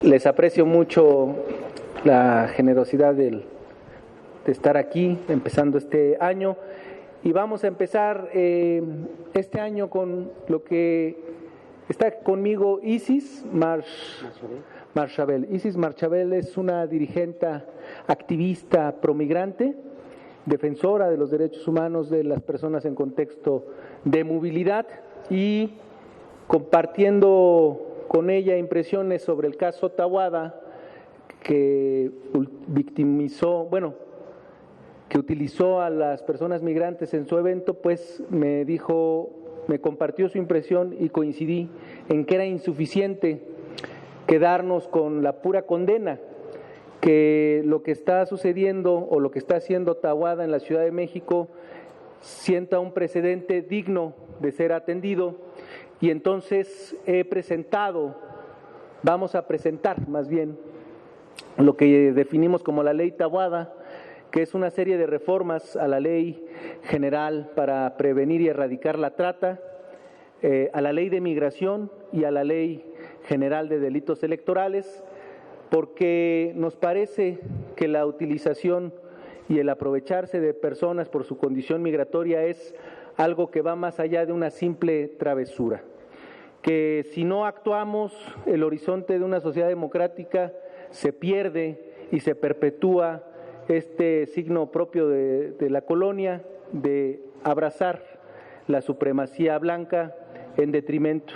Les aprecio mucho la generosidad de estar aquí empezando este año y vamos a empezar este año con lo que está conmigo Isis Marchabel. Isis Marchabel es una dirigente activista promigrante, defensora de los derechos humanos de las personas en contexto de movilidad y compartiendo con ella impresiones sobre el caso Taboada que que utilizó a las personas migrantes en su evento, pues me compartió su impresión y coincidí en que era insuficiente quedarnos con la pura condena, que lo que está sucediendo o lo que está haciendo Taboada en la Ciudad de México sienta un precedente digno de ser atendido. Y entonces vamos a presentar más bien lo que definimos como la ley Taboada, que es una serie de reformas a la ley general para prevenir y erradicar la trata, a la ley de migración y a la ley general de delitos electorales, porque nos parece que la utilización y el aprovecharse de personas por su condición migratoria es algo que va más allá de una simple travesura, que si no actuamos, el horizonte de una sociedad democrática se pierde y se perpetúa este signo propio de la colonia, de abrazar la supremacía blanca en detrimento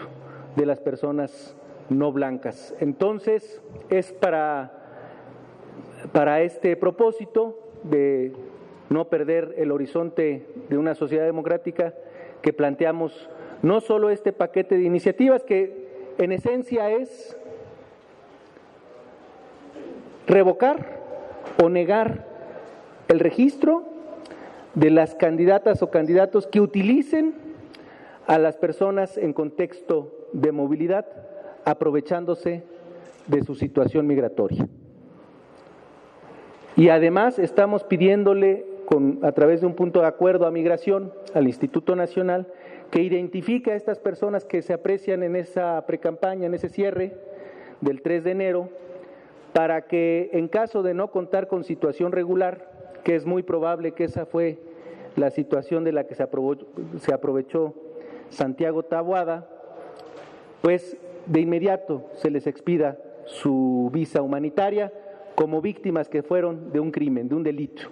de las personas no blancas. Entonces, es para este propósito de no perder el horizonte de una sociedad democrática que planteamos no solo este paquete de iniciativas que en esencia es revocar o negar el registro de las candidatas o candidatos que utilicen a las personas en contexto de movilidad aprovechándose de su situación migratoria. Y además estamos pidiéndole, a través de un punto de acuerdo a Migración, al Instituto Nacional, que identifique a estas personas que se aprecian en esa precampaña, en ese cierre del 3 de enero, para que en caso de no contar con situación regular, que es muy probable que esa fue la situación de la que se aprovechó Santiago Taboada, pues de inmediato se les expida su visa humanitaria como víctimas que fueron de un crimen, de un delito.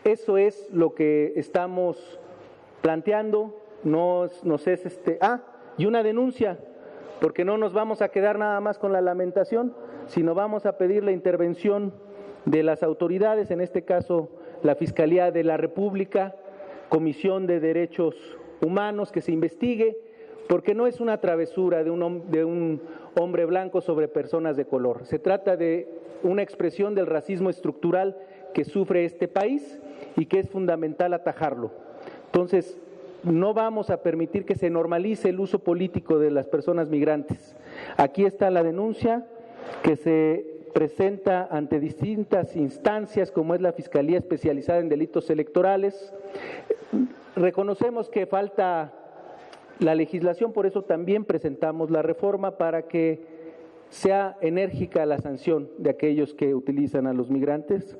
Eso es lo que estamos planteando, y una denuncia, porque no nos vamos a quedar nada más con la lamentación, sino vamos a pedir la intervención de las autoridades, en este caso la Fiscalía de la República, Comisión de Derechos Humanos, que se investigue, porque no es una travesura de un hombre blanco sobre personas de color. Se trata de una expresión del racismo estructural que sufre este país y que es fundamental atajarlo. Entonces, no vamos a permitir que se normalice el uso político de las personas migrantes. Aquí está la denuncia que se presenta ante distintas instancias, como es la Fiscalía Especializada en Delitos Electorales. Reconocemos que falta la legislación, por eso también presentamos la reforma para que sea enérgica la sanción de aquellos que utilizan a los migrantes.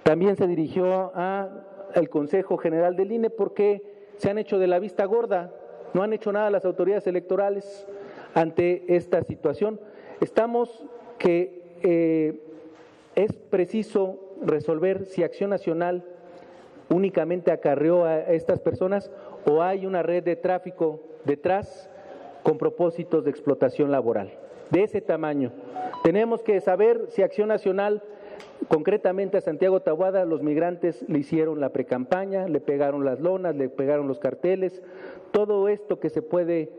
También se dirigió al Consejo General del INE porque se han hecho de la vista gorda, no han hecho nada las autoridades electorales ante esta situación. Estamos que es preciso resolver si Acción Nacional únicamente acarreó a estas personas o hay una red de tráfico detrás con propósitos de explotación laboral. De ese tamaño. Tenemos que saber si Acción Nacional, concretamente a Santiago Taboada, los migrantes le hicieron la precampaña, le pegaron las lonas, le pegaron los carteles, todo esto que se puede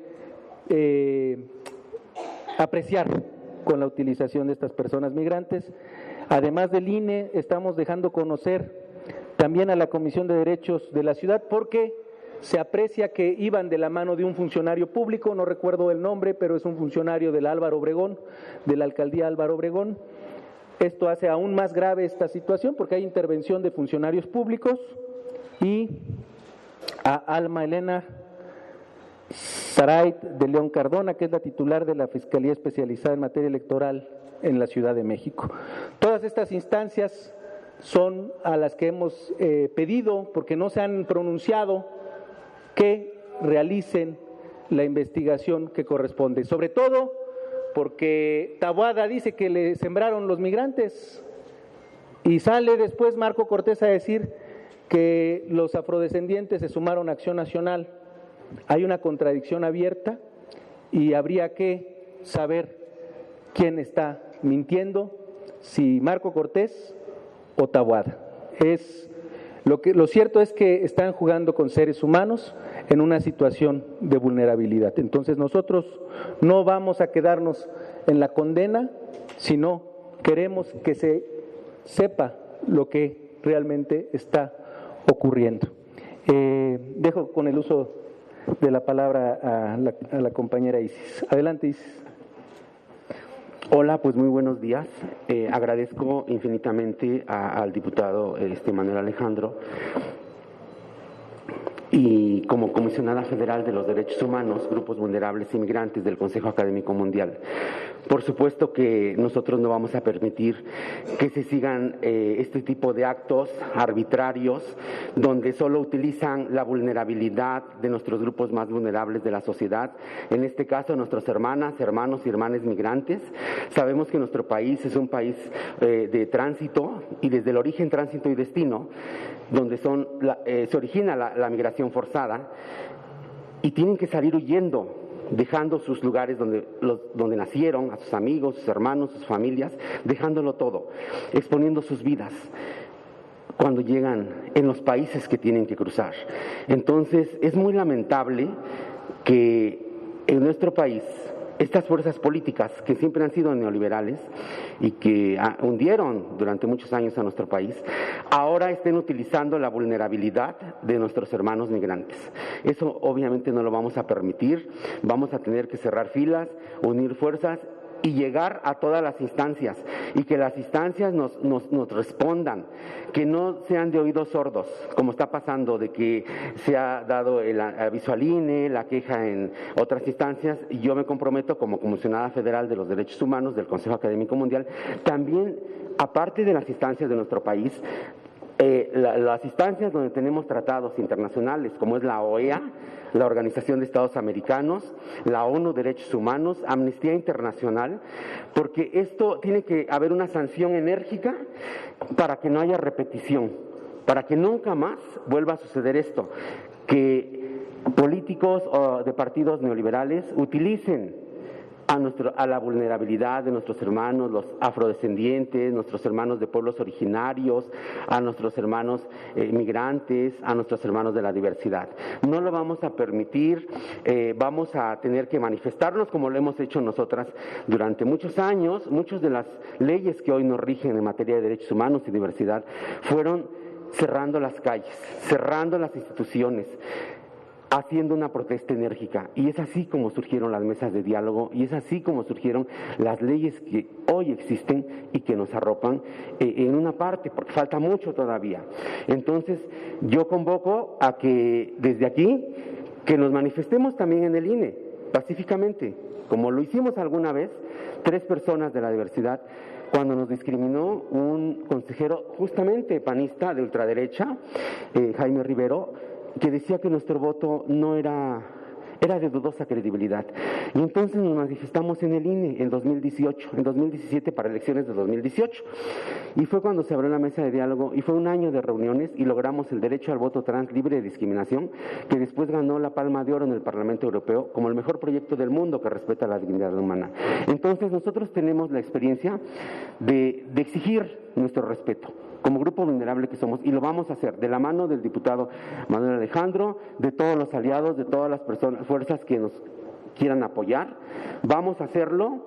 apreciar con la utilización de estas personas migrantes. Además del INE, estamos dejando conocer también a la Comisión de Derechos de la Ciudad, porque se aprecia que iban de la mano de un funcionario público, no recuerdo el nombre, pero es un funcionario de la alcaldía Álvaro Obregón. Esto hace aún más grave esta situación porque hay intervención de funcionarios públicos y a Alma Elena Sarait de León Cardona, que es la titular de la Fiscalía Especializada en Materia Electoral en la Ciudad de México. Todas estas instancias son a las que hemos pedido, porque no se han pronunciado, que realicen la investigación que corresponde, sobre todo porque Taboada dice que le sembraron los migrantes y sale después Marco Cortés a decir que los afrodescendientes se sumaron a Acción Nacional. Hay una contradicción abierta y habría que saber quién está mintiendo, si Marco Cortés o Taboada. Lo cierto es que están jugando con seres humanos en una situación de vulnerabilidad. Entonces nosotros no vamos a quedarnos en la condena, sino queremos que se sepa lo que realmente está ocurriendo. Dejo con el uso de la palabra a la compañera Isis. Adelante, Isis. Hola, pues muy buenos días. Agradezco infinitamente al diputado Manuel Alejandro, y como comisionada federal de los derechos humanos, grupos vulnerables y migrantes del Consejo Académico Mundial. Por supuesto que nosotros no vamos a permitir que se sigan este tipo de actos arbitrarios donde solo utilizan la vulnerabilidad de nuestros grupos más vulnerables de la sociedad, en este caso nuestras hermanas, hermanos y hermanas migrantes. Sabemos que nuestro país es un país de tránsito, y desde el origen, tránsito y destino, donde se origina la migración forzada, y tienen que salir huyendo, dejando sus lugares donde nacieron, a sus amigos, sus hermanos, sus familias, dejándolo todo, exponiendo sus vidas cuando llegan en los países que tienen que cruzar. Entonces, es muy lamentable que en nuestro país estas fuerzas políticas, que siempre han sido neoliberales y que hundieron durante muchos años a nuestro país, ahora estén utilizando la vulnerabilidad de nuestros hermanos migrantes. Eso obviamente no lo vamos a permitir. Vamos a tener que cerrar filas, unir fuerzas y llegar a todas las instancias, y que las instancias nos respondan, que no sean de oídos sordos, como está pasando, de que se ha dado el aviso al INE, la queja en otras instancias. Y yo me comprometo como comisionada federal de los derechos humanos del Consejo Académico Mundial, también, aparte de las instancias de nuestro país, las instancias donde tenemos tratados internacionales, como es la OEA, la Organización de Estados Americanos, la ONU Derechos Humanos, Amnistía Internacional, porque esto tiene que haber una sanción enérgica para que no haya repetición, para que nunca más vuelva a suceder esto, que políticos de partidos neoliberales utilicen a la vulnerabilidad de nuestros hermanos, los afrodescendientes, nuestros hermanos de pueblos originarios, a nuestros hermanos migrantes, a nuestros hermanos de la diversidad. No lo vamos a permitir. Vamos a tener que manifestarnos como lo hemos hecho nosotras durante muchos años. Muchas de las leyes que hoy nos rigen en materia de derechos humanos y diversidad fueron cerrando las calles, cerrando las instituciones, haciendo una protesta enérgica. Y es así como surgieron las mesas de diálogo, y es así como surgieron las leyes que hoy existen y que nos arropan en una parte, porque falta mucho todavía. Entonces, yo convoco a que desde aquí, que nos manifestemos también en el INE, pacíficamente, como lo hicimos alguna vez, 3 personas de la diversidad, cuando nos discriminó un consejero justamente panista de ultraderecha, Jaime Rivero, que decía que nuestro voto no era de dudosa credibilidad. Y entonces nos manifestamos en el INE en 2017 para elecciones de 2018. Y fue cuando se abrió la mesa de diálogo, y fue un año de reuniones, y logramos el derecho al voto trans libre de discriminación, que después ganó la Palma de Oro en el Parlamento Europeo como el mejor proyecto del mundo que respeta la dignidad humana. Entonces nosotros tenemos la experiencia de exigir nuestro respeto como grupo vulnerable que somos, y lo vamos a hacer de la mano del diputado Manuel Alejandro, de todos los aliados, de todas las fuerzas que nos quieran apoyar. Vamos a hacerlo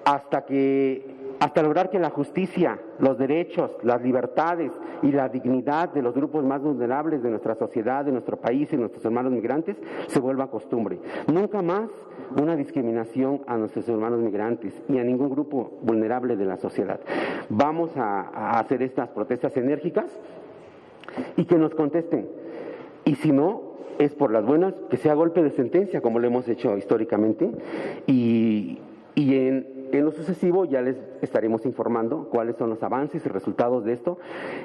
hasta lograr que la justicia, los derechos, las libertades y la dignidad de los grupos más vulnerables de nuestra sociedad, de nuestro país y nuestros hermanos migrantes se vuelva costumbre. Nunca más una discriminación a nuestros hermanos migrantes ni a ningún grupo vulnerable de la sociedad. Vamos a hacer estas protestas enérgicas y que nos contesten. Y si no, es por las buenas, que sea golpe de sentencia, como lo hemos hecho históricamente, y en En lo sucesivo ya les estaremos informando cuáles son los avances y resultados de esto,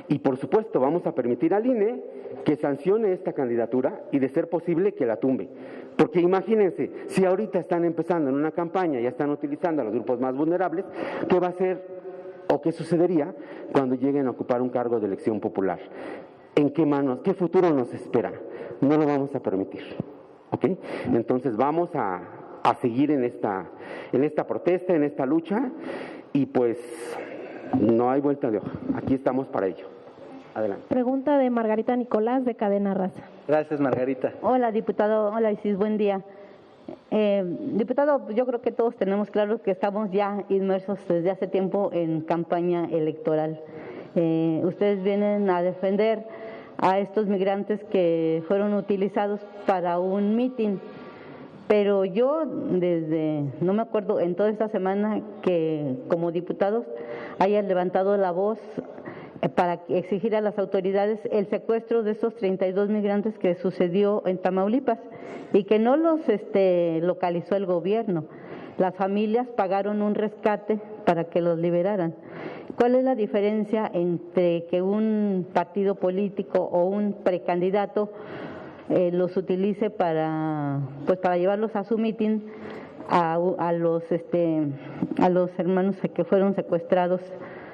y por supuesto vamos a permitir al INE que sancione esta candidatura y de ser posible que la tumbe. Porque imagínense, si ahorita están empezando en una campaña, ya están utilizando a los grupos más vulnerables, ¿qué va a ser o qué sucedería cuando lleguen a ocupar un cargo de elección popular? ¿En qué manos, qué futuro nos espera? No lo vamos a permitir, ¿ok? Entonces vamos a seguir en esta protesta, en esta lucha, y pues no hay vuelta de hoja. Aquí estamos para ello. Adelante. Pregunta de Margarita Nicolás, de Cadena Raza. Gracias, Margarita. Hola, diputado. Hola, Isis, buen día. Diputado, yo creo que todos tenemos claro que estamos ya inmersos desde hace tiempo en campaña electoral. Ustedes vienen a defender a estos migrantes que fueron utilizados para un mitin, pero yo no me acuerdo en toda esta semana que como diputados hayan levantado la voz para exigir a las autoridades el secuestro de estos 32 migrantes que sucedió en Tamaulipas y que no los localizó el gobierno. Las familias pagaron un rescate para que los liberaran. ¿Cuál es la diferencia entre que un partido político o un precandidato los utilice para llevarlos a su mitin a los hermanos que fueron secuestrados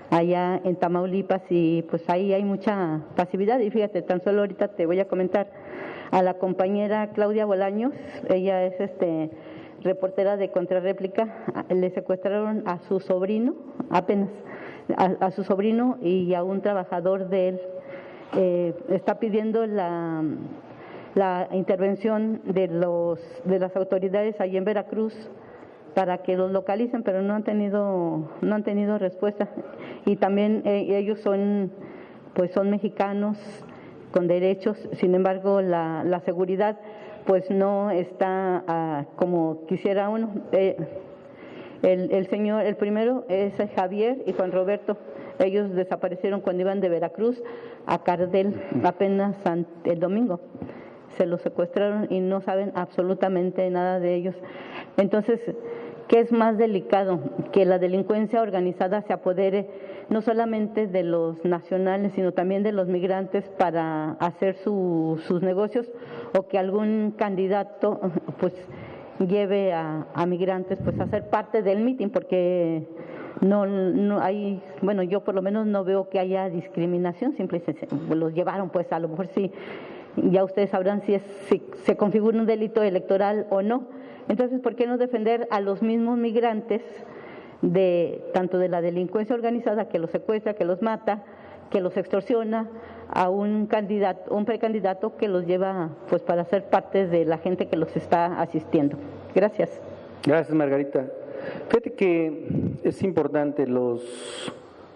allá en Tamaulipas? Y pues ahí hay mucha pasividad. Y fíjate, tan solo ahorita te voy a comentar a la compañera Claudia Bolaños, ella es reportera de Contrarréplica, le secuestraron a su sobrino, apenas a su sobrino y a un trabajador de él. Está pidiendo la intervención de las autoridades allí en Veracruz para que los localicen, pero no han tenido respuesta. Y también ellos son mexicanos con derechos, sin embargo la seguridad pues no está como quisiera uno. El primero es Javier y Juan Roberto. Ellos desaparecieron cuando iban de Veracruz a Cardel apenas el domingo. Se los secuestraron y no saben absolutamente nada de ellos. Entonces, ¿qué es más delicado? Que la delincuencia organizada se apodere no solamente de los nacionales, sino también de los migrantes para hacer sus negocios, o que algún candidato pues lleve a migrantes pues a ser parte del mitin, porque no hay, bueno, yo por lo menos no veo que haya discriminación, simplemente los llevaron, pues a lo mejor sí, ya ustedes sabrán si se configura un delito electoral o no. Entonces, ¿por qué no defender a los mismos migrantes tanto de la delincuencia organizada que los secuestra, que los mata, que los extorsiona, a un precandidato que los lleva pues para ser parte de la gente que los está asistiendo? Gracias. Gracias, Margarita. Fíjate que es importante, los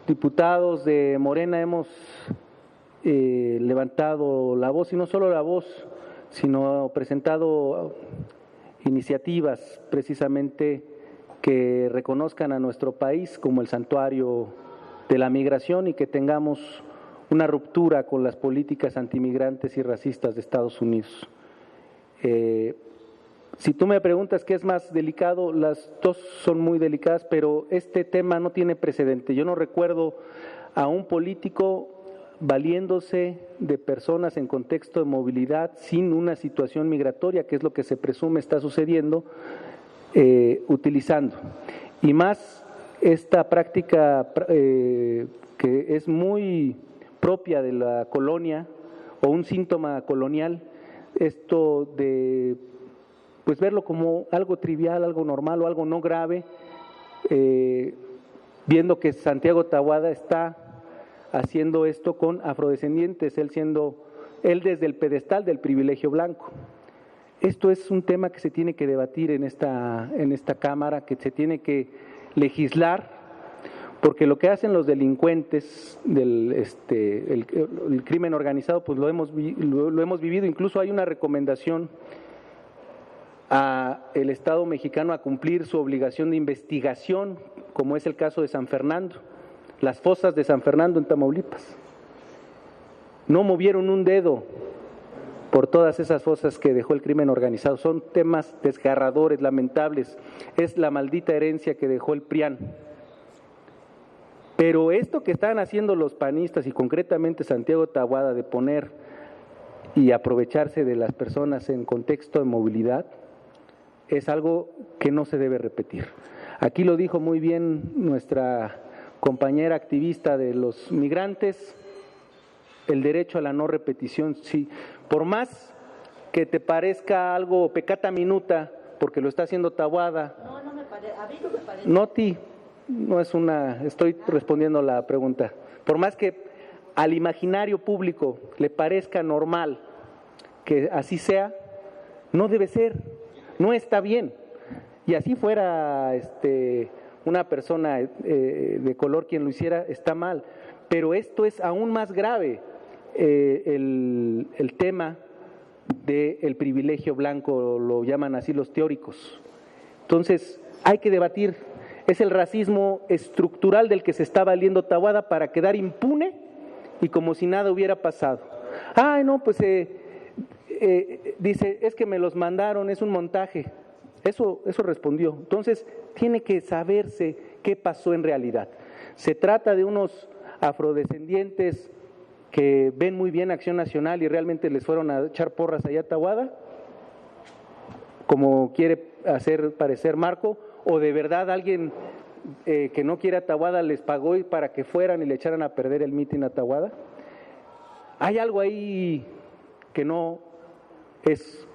diputados de Morena hemos levantado la voz, y no solo la voz, sino presentado iniciativas precisamente que reconozcan a nuestro país como el santuario de la migración y que tengamos una ruptura con las políticas antimigrantes y racistas de Estados Unidos. Si tú me preguntas qué es más delicado, las dos son muy delicadas, pero este tema no tiene precedente. Yo no recuerdo a un político valiéndose de personas en contexto de movilidad sin una situación migratoria, que es lo que se presume está sucediendo, utilizando. Y más esta práctica que es muy propia de la colonia o un síntoma colonial, esto de pues verlo como algo trivial, algo normal o algo no grave, viendo que Santiago Taboada está haciendo esto con afrodescendientes, él desde el pedestal del privilegio blanco. Esto es un tema que se tiene que debatir en esta Cámara, que se tiene que legislar, porque lo que hacen los delincuentes el crimen organizado, pues lo hemos vivido. Incluso hay una recomendación a el Estado mexicano a cumplir su obligación de investigación, como es el caso de San Fernando, las fosas de San Fernando en Tamaulipas. No movieron un dedo por todas esas fosas que dejó el crimen organizado. Son temas desgarradores, lamentables. Es la maldita herencia que dejó el PRIAN. Pero esto que están haciendo los panistas y concretamente Santiago Taboada de poner y aprovecharse de las personas en contexto de movilidad es algo que no se debe repetir. Aquí lo dijo muy bien nuestra compañera activista de los migrantes, el derecho a la no repetición. Sí, por más que te parezca algo peccata minuta, porque lo está haciendo Taboada. No me parece, a mí no me parece. No ti, no es una, estoy respondiendo la pregunta. Por más que al imaginario público le parezca normal que así sea, no debe ser, no está bien. Y así fuera una persona de color quien lo hiciera, está mal. Pero esto es aún más grave, el tema del privilegio blanco, lo llaman así los teóricos. Entonces, hay que debatir. Es el racismo estructural del que se está valiendo Taboada para quedar impune y como si nada hubiera pasado. Ay, no, pues dice, es que me los mandaron, es un montaje. Eso respondió. Entonces, tiene que saberse qué pasó en realidad. Se trata de unos afrodescendientes que ven muy bien Acción Nacional y realmente les fueron a echar porras allá a Taboada, como quiere hacer parecer Marco, o de verdad alguien que no quiere a Taboada les pagó para que fueran y le echaran a perder el mitin a Taboada. Hay algo ahí que no es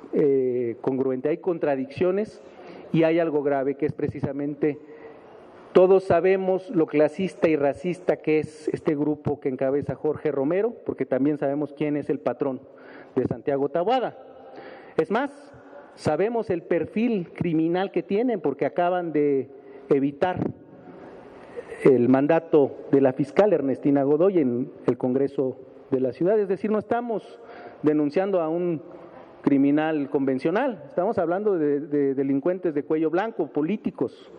congruente, hay contradicciones y hay algo grave que es precisamente, todos sabemos lo clasista y racista que es este grupo que encabeza Jorge Romero, porque también sabemos quién es el patrón de Santiago Taboada. Es más, sabemos el perfil criminal que tienen porque acaban de evitar el mandato de la fiscal Ernestina Godoy en el Congreso de la ciudad. Es decir, no estamos denunciando a un criminal convencional, estamos hablando de delincuentes de cuello blanco, políticos.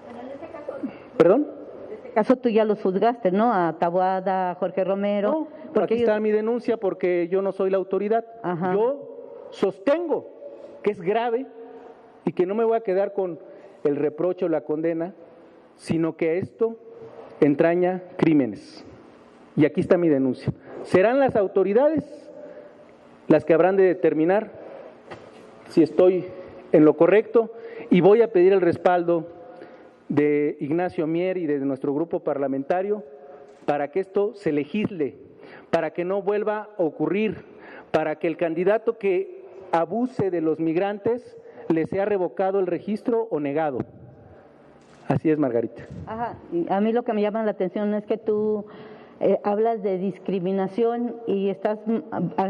Bueno, en este caso, ¿Perdón? En este caso tú ya los juzgaste, ¿no? A Taboada, a Jorge Romero. No, porque aquí está mi denuncia porque yo no soy la autoridad. Ajá. Yo sostengo que es grave y que no me voy a quedar con el reproche o la condena, sino que esto entraña crímenes. Y aquí está mi denuncia. ¿Serán las autoridades las que habrán de determinar si estoy en lo correcto? Y voy a pedir el respaldo de Ignacio Mier y de nuestro grupo parlamentario para que esto se legisle, para que no vuelva a ocurrir, para que el candidato que abuse de los migrantes le sea revocado el registro o negado. Así es, Margarita. Ajá, y a mí lo que me llama la atención es que tú hablas de discriminación y estás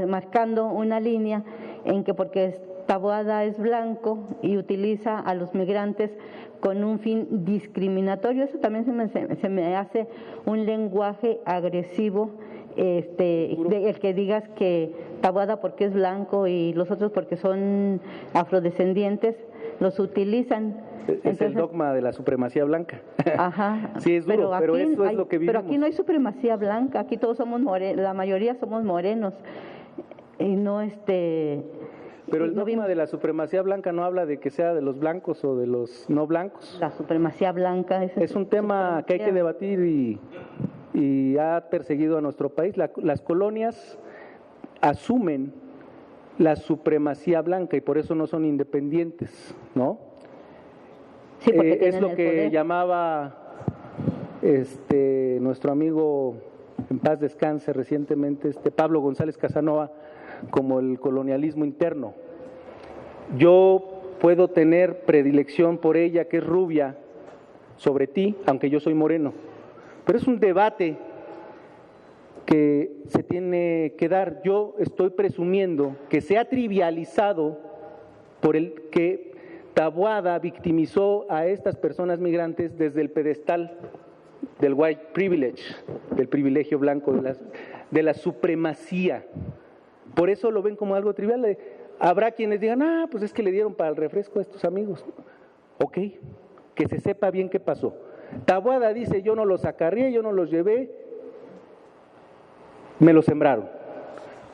marcando una línea en que porque Taboada es blanco y utiliza a los migrantes con un fin discriminatorio, eso también se me hace un lenguaje agresivo, el que digas que Taboada porque es blanco y los otros porque son afrodescendientes, los utilizan. Es el dogma de la supremacía blanca. Ajá. Sí, es duro, pero eso es lo que vivimos. Pero aquí no hay supremacía blanca, aquí todos somos morenos, la mayoría somos morenos. Y no Pero el dogma de la supremacía blanca no habla de que sea de los blancos o de los no blancos. La supremacía blanca es un tema que hay que debatir y ha perseguido a nuestro país. Las colonias asumen la supremacía blanca y por eso no son independientes, ¿no? Sí, es lo que llamaba nuestro amigo, en paz descanse recientemente, Pablo González Casanova, como el colonialismo interno. Yo puedo tener predilección por ella, que es rubia, sobre ti, aunque yo soy moreno, pero es un debate que se tiene que dar. Yo estoy presumiendo que se ha trivializado por el que Taboada victimizó a estas personas migrantes desde el pedestal del white privilege, del privilegio blanco, de la supremacía. Por eso lo ven como algo trivial. Habrá quienes digan, pues es que le dieron para el refresco a estos amigos. Ok, que se sepa bien qué pasó. Taboada dice, yo no los acarrié, yo no los llevé, me los sembraron.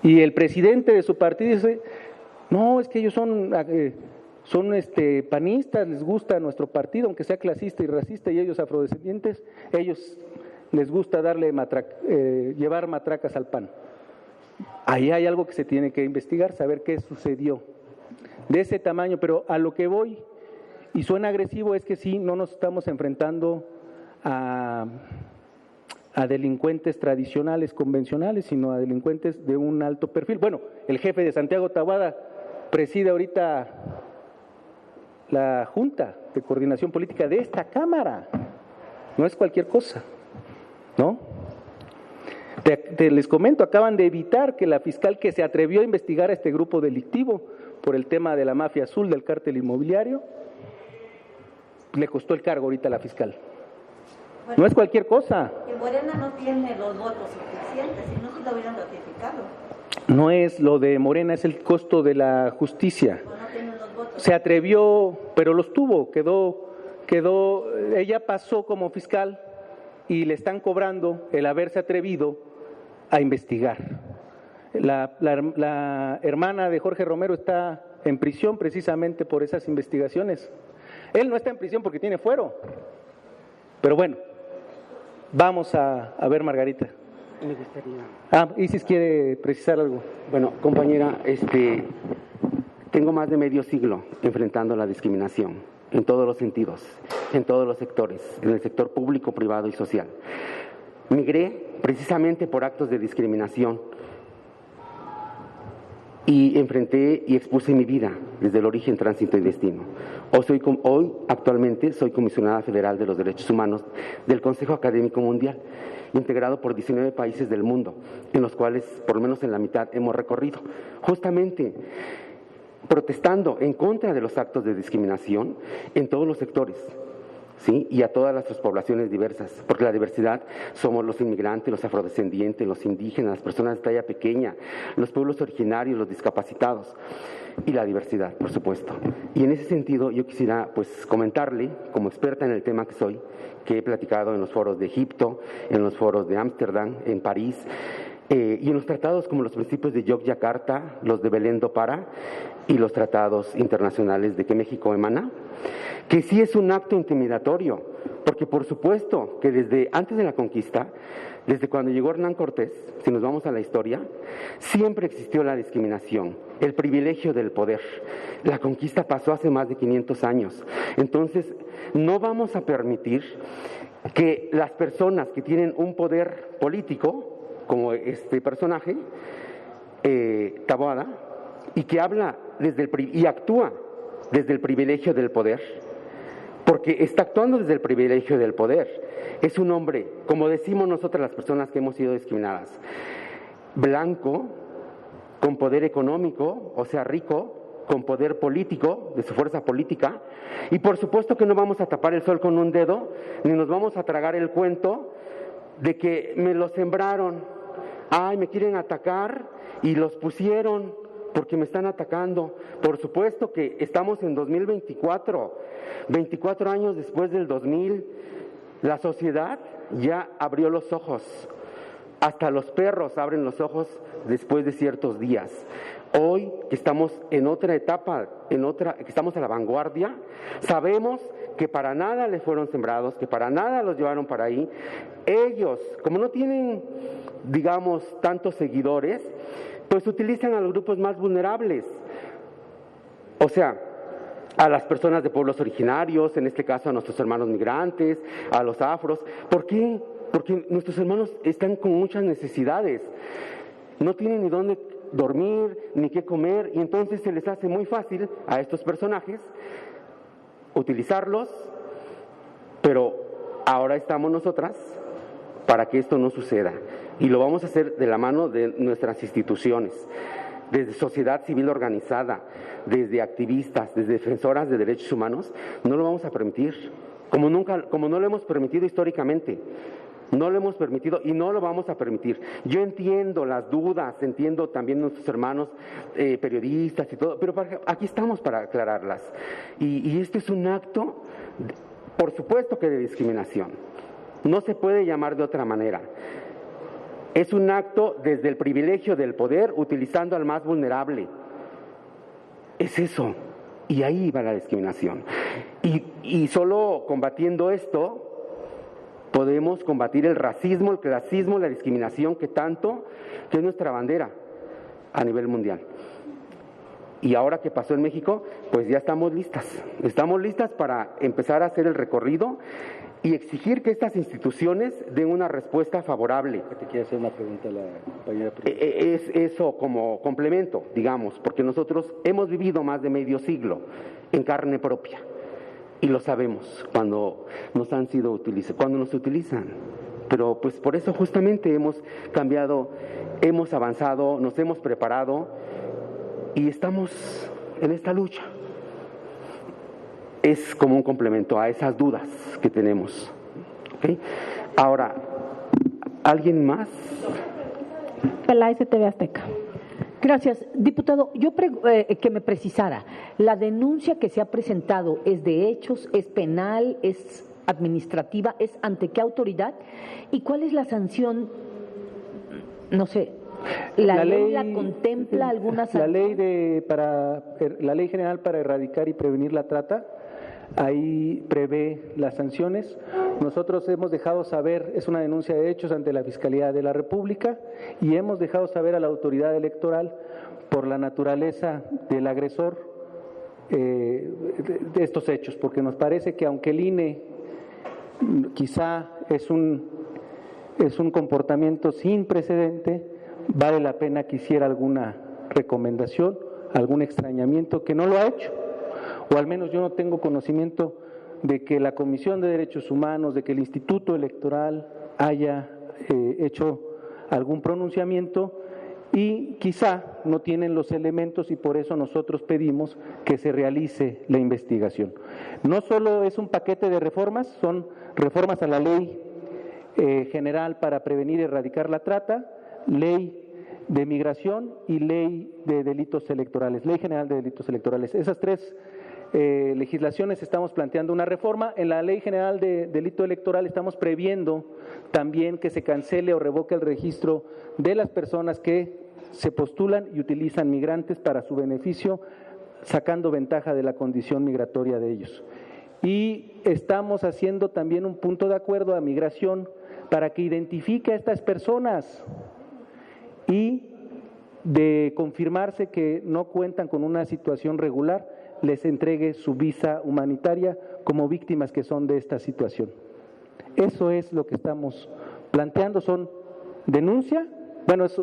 Y el presidente de su partido dice, no, es que ellos son panistas, les gusta nuestro partido, aunque sea clasista y racista, y ellos afrodescendientes, ellos les gusta llevar matracas al PAN. Ahí hay algo que se tiene que investigar, saber qué sucedió de ese tamaño, pero a lo que voy, y suena agresivo, es que sí, no nos estamos enfrentando a delincuentes tradicionales, convencionales, sino a delincuentes de un alto perfil. Bueno, el jefe de Santiago Taboada preside ahorita la Junta de Coordinación Política de esta Cámara, no es cualquier cosa, ¿no? Les comento, acaban de evitar que la fiscal que se atrevió a investigar a este grupo delictivo por el tema de la mafia azul del cártel inmobiliario, le costó el cargo ahorita a la fiscal. Bueno, no es cualquier cosa. Que Morena no tiene los votos suficientes, si no se lo hubieran ratificado. No es lo de Morena, es el costo de la justicia. No tienen los votos. Se atrevió, pero los tuvo, ella pasó como fiscal y le están cobrando el haberse atrevido a investigar. La hermana de Jorge Romero está en prisión precisamente por esas investigaciones. Él no está en prisión porque tiene fuero. Pero bueno, vamos a ver, Margarita. Me gustaría. Isis quiere precisar algo. Bueno, compañera, tengo más de medio siglo enfrentando la discriminación en todos los sentidos, en todos los sectores, en el sector público, privado y social. Migré precisamente por actos de discriminación y enfrenté y expuse mi vida desde el origen, tránsito y destino. Hoy, actualmente, soy comisionada federal de los derechos humanos del Consejo Académico Mundial, integrado por 19 países del mundo, en los cuales, por lo menos en la mitad, hemos recorrido, justamente protestando en contra de los actos de discriminación en todos los sectores, ¿sí? Y a todas las poblaciones diversas, porque la diversidad somos los inmigrantes, los afrodescendientes, los indígenas, las personas de talla pequeña, los pueblos originarios, los discapacitados y la diversidad, por supuesto. Y en ese sentido yo quisiera comentarle, como experta en el tema que soy, que he platicado en los foros de Egipto, en los foros de Ámsterdam, en París, y en los tratados como los principios de Yogyakarta, los de Belém do Pará y los tratados internacionales de que México emana, que sí es un acto intimidatorio, porque por supuesto que desde antes de la conquista, desde cuando llegó Hernán Cortés, si nos vamos a la historia, siempre existió la discriminación, el privilegio del poder. La conquista pasó hace más de 500 años. Entonces, no vamos a permitir que las personas que tienen un poder político, como este personaje, Taboada, y que habla y actúa desde el privilegio del poder, porque está actuando desde el privilegio del poder. Es un hombre, como decimos nosotras las personas que hemos sido discriminadas, blanco, con poder económico, o sea, rico, con poder político, de su fuerza política, y por supuesto que no vamos a tapar el sol con un dedo, ni nos vamos a tragar el cuento de que me lo sembraron, me quieren atacar y los pusieron porque me están atacando. Por supuesto que estamos en 2024, 24 años después del 2000, la sociedad ya abrió los ojos. Hasta los perros abren los ojos después de ciertos días. Hoy que estamos en otra etapa, que estamos a la vanguardia, sabemos que para nada les fueron sembrados, que para nada los llevaron para ahí. Ellos, como no tienen, digamos, tantos seguidores, pues utilizan a los grupos más vulnerables. O sea, a las personas de pueblos originarios, en este caso a nuestros hermanos migrantes, a los afros. ¿Por qué? Porque nuestros hermanos están con muchas necesidades. No tienen ni dónde dormir, ni qué comer, y entonces se les hace muy fácil a estos personajes utilizarlos, pero ahora estamos nosotras para que esto no suceda. Y lo vamos a hacer de la mano de nuestras instituciones, desde sociedad civil organizada, desde activistas, desde defensoras de derechos humanos. No lo vamos a permitir, como no lo hemos permitido históricamente. No lo hemos permitido y no lo vamos a permitir. Yo entiendo las dudas, entiendo también nuestros hermanos periodistas y todo, pero aquí estamos para aclararlas. Y este es un acto, por supuesto que de discriminación. No se puede llamar de otra manera. Es un acto desde el privilegio del poder utilizando al más vulnerable. Es eso. Y ahí va la discriminación. Y solo combatiendo esto podemos combatir el racismo, el clasismo, la discriminación que es nuestra bandera a nivel mundial. Y ahora que pasó en México, pues ya estamos listas. Estamos listas para empezar a hacer el recorrido y exigir que estas instituciones den una respuesta favorable. Te quiero hacer una pregunta a la compañera. Es eso como complemento, digamos, porque nosotros hemos vivido más de medio siglo en carne propia y lo sabemos cuando nos han sido utilizados, cuando nos utilizan. Pero pues por eso justamente hemos cambiado, hemos avanzado, nos hemos preparado y estamos en esta lucha. Es como un complemento a esas dudas que tenemos. ¿Okay? Ahora, ¿alguien más? Peláez, TV Azteca. Gracias. Diputado, yo que me precisara, ¿la denuncia que se ha presentado es de hechos, es penal, es administrativa, es ante qué autoridad? ¿Y cuál es la sanción? No sé, ¿la ley la contempla alguna sanción? La Ley General para Erradicar y Prevenir la Trata, ahí prevé las sanciones. Nosotros hemos dejado saber, es una denuncia de hechos ante la Fiscalía de la República, y hemos dejado saber a la autoridad electoral por la naturaleza del agresor de estos hechos, porque nos parece que aunque el INE quizá es un comportamiento sin precedente, vale la pena que hiciera alguna recomendación, algún extrañamiento, que no lo ha hecho, o al menos yo no tengo conocimiento de que la Comisión de Derechos Humanos, de que el Instituto Electoral haya hecho algún pronunciamiento, y quizá no tienen los elementos y por eso nosotros pedimos que se realice la investigación. No solo es un paquete de reformas, son reformas a la Ley General para Prevenir y Erradicar la Trata, Ley de Migración y Ley de Delitos Electorales, Ley General de Delitos Electorales. Esas tres legislaciones estamos planteando una reforma. En la Ley General de Delito Electoral estamos previendo también que se cancele o revoque el registro de las personas que se postulan y utilizan migrantes para su beneficio, sacando ventaja de la condición migratoria de ellos. Y estamos haciendo también un punto de acuerdo a Migración para que identifique a estas personas y, de confirmarse que no cuentan con una situación regular, les entregue su visa humanitaria como víctimas que son de esta situación. Eso es lo que estamos planteando, son denuncia,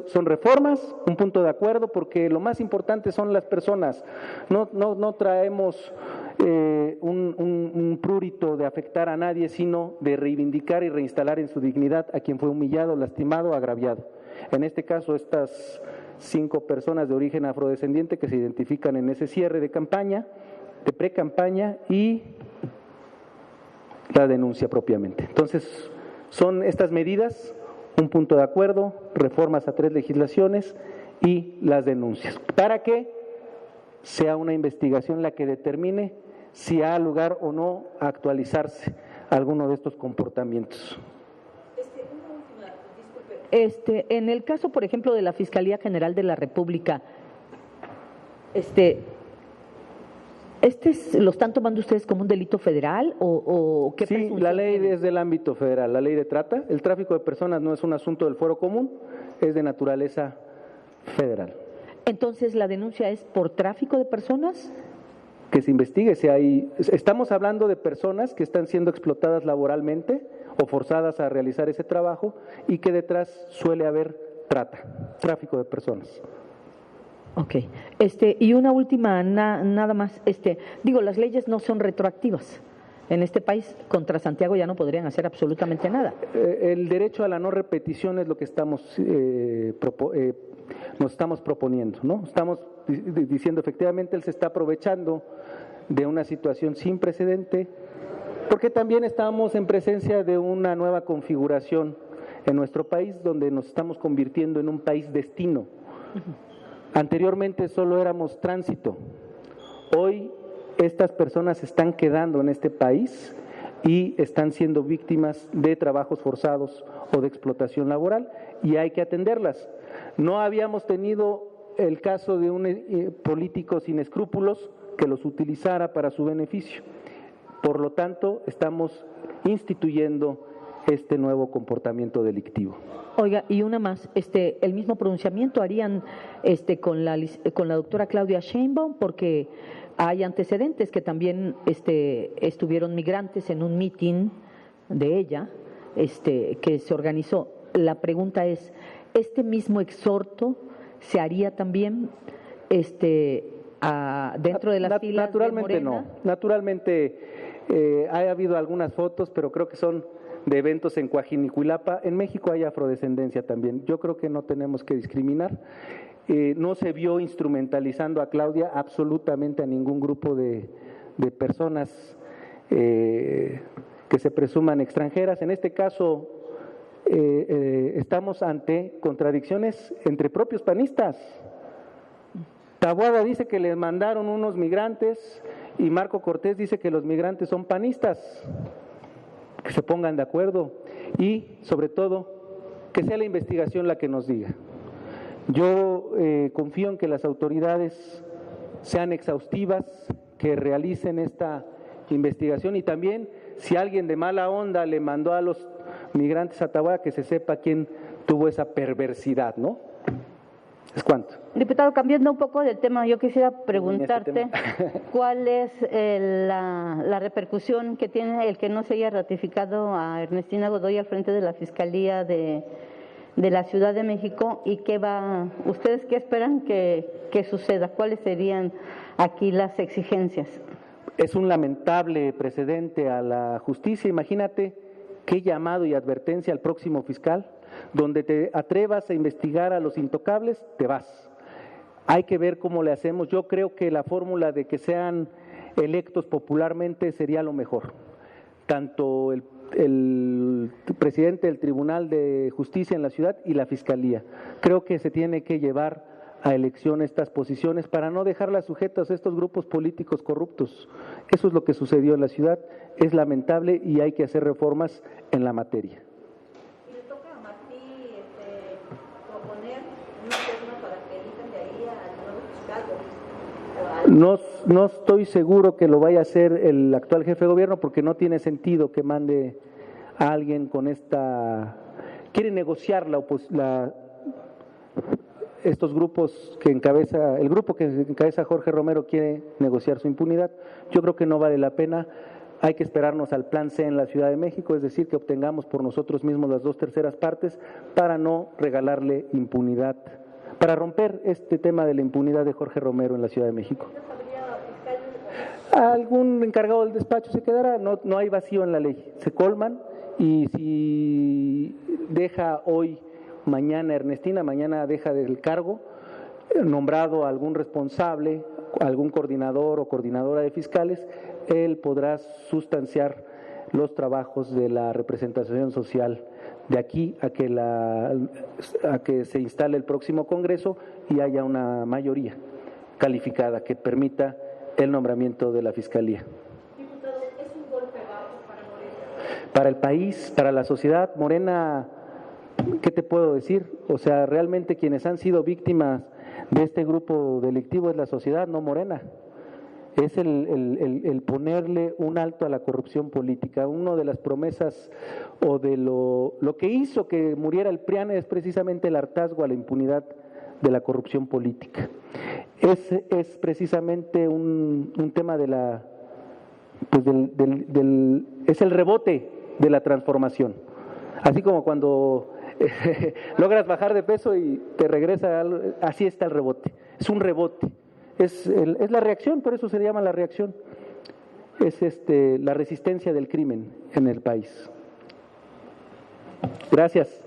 son reformas, un punto de acuerdo, porque lo más importante son las personas. No traemos un prurito de afectar a nadie, sino de reivindicar y reinstalar en su dignidad a quien fue humillado, lastimado, agraviado. En este caso, estas 5 personas de origen afrodescendiente que se identifican en ese cierre de campaña, de pre-campaña, y la denuncia propiamente. Entonces, son estas medidas, un punto de acuerdo, reformas a 3 legislaciones y las denuncias, para que sea una investigación la que determine si ha lugar o no a actualizarse alguno de estos comportamientos. En el caso, por ejemplo, de la Fiscalía General de la República, ¿lo están tomando ustedes como un delito federal o qué? Sí, la ley es del ámbito federal, la ley de trata. El tráfico de personas no es un asunto del fuero común, es de naturaleza federal. Entonces, ¿la denuncia es por tráfico de personas? Que se investigue si hay. Estamos hablando de personas que están siendo explotadas laboralmente o forzadas a realizar ese trabajo y que detrás suele haber tráfico de personas. Ok. Y una última, nada más. Las leyes no son retroactivas. En este país, contra Santiago ya no podrían hacer absolutamente nada. El derecho a la no repetición es lo que nos estamos proponiendo, ¿no? Estamos diciendo, efectivamente, él se está aprovechando de una situación sin precedente, porque también estamos en presencia de una nueva configuración en nuestro país, donde nos estamos convirtiendo en un país destino. Anteriormente solo éramos tránsito. Hoy estas personas se están quedando en este país y están siendo víctimas de trabajos forzados o de explotación laboral y hay que atenderlas. No habíamos tenido el caso de un político sin escrúpulos que los utilizara para su beneficio. Por lo tanto, estamos instituyendo este nuevo comportamiento delictivo. Oiga, y una más, el mismo pronunciamiento harían con la doctora Claudia Sheinbaum, porque hay antecedentes que también estuvieron migrantes en un mitin de ella, que se organizó. La pregunta es, ¿este mismo exhorto se haría también dentro de las filas naturalmente de Morena? No, naturalmente ha habido algunas fotos, pero creo que son de eventos en Coajinicuilapa. En México hay afrodescendencia también. Yo creo que no tenemos que discriminar. No se vio instrumentalizando a Claudia absolutamente a ningún grupo de personas que se presuman extranjeras. En este caso, estamos ante contradicciones entre propios panistas. Taboada dice que les mandaron unos migrantes y Marco Cortés dice que los migrantes son panistas. Que se pongan de acuerdo y, sobre todo, que sea la investigación la que nos diga. Yo confío en que las autoridades sean exhaustivas, que realicen esta investigación y también, si alguien de mala onda le mandó a los migrantes a Taboada, que se sepa quién tuvo esa perversidad, ¿no? ¿Es cuánto? Diputado, cambiando un poco del tema, yo quisiera preguntarte cuál es la repercusión que tiene el que no se haya ratificado a Ernestina Godoy al frente de la Fiscalía de la Ciudad de México y ustedes qué esperan que suceda, cuáles serían aquí las exigencias. Es un lamentable precedente a la justicia. Imagínate qué llamado y advertencia al próximo fiscal. Donde te atrevas a investigar a los intocables, te vas. Hay que ver cómo le hacemos. Yo creo que la fórmula de que sean electos popularmente sería lo mejor. Tanto el presidente del Tribunal de Justicia en la ciudad y la Fiscalía. Creo que se tiene que llevar a elección estas posiciones para no dejarlas sujetas a estos grupos políticos corruptos. Eso es lo que sucedió en la ciudad. Es lamentable y hay que hacer reformas en la materia. No estoy seguro que lo vaya a hacer el actual jefe de gobierno porque no tiene sentido que mande a alguien con esta... Quiere negociar estos grupos que encabeza, el grupo que encabeza Jorge Romero quiere negociar su impunidad. Yo creo que no vale la pena. Hay que esperarnos al plan C en la Ciudad de México, es decir, que obtengamos por nosotros mismos las 2/3 partes para no regalarle impunidad, para romper este tema de la impunidad de Jorge Romero en la Ciudad de México. Algún encargado del despacho se quedará, no hay vacío en la ley, se colman y si deja hoy, mañana Ernestina, mañana deja del cargo, nombrado algún responsable, algún coordinador o coordinadora de fiscales, él podrá sustanciar los trabajos de la representación social de aquí a que se instale el próximo Congreso y haya una mayoría calificada que permita el nombramiento de la Fiscalía. Diputado, ¿es un golpe bajo para Morena? Para el país, para la sociedad, Morena, ¿qué te puedo decir? O sea, realmente quienes han sido víctimas de este grupo delictivo es la sociedad, no Morena. Es el ponerle un alto a la corrupción política. Una de las promesas o de lo que hizo que muriera el PRIAN es precisamente el hartazgo a la impunidad de la corrupción política. Es precisamente un tema de la, pues es el rebote de la transformación. Así como cuando logras bajar de peso y te regresa, así está el rebote. Es un rebote. Es la reacción, por eso se llama la reacción. Es la resistencia del crimen en el país. Gracias.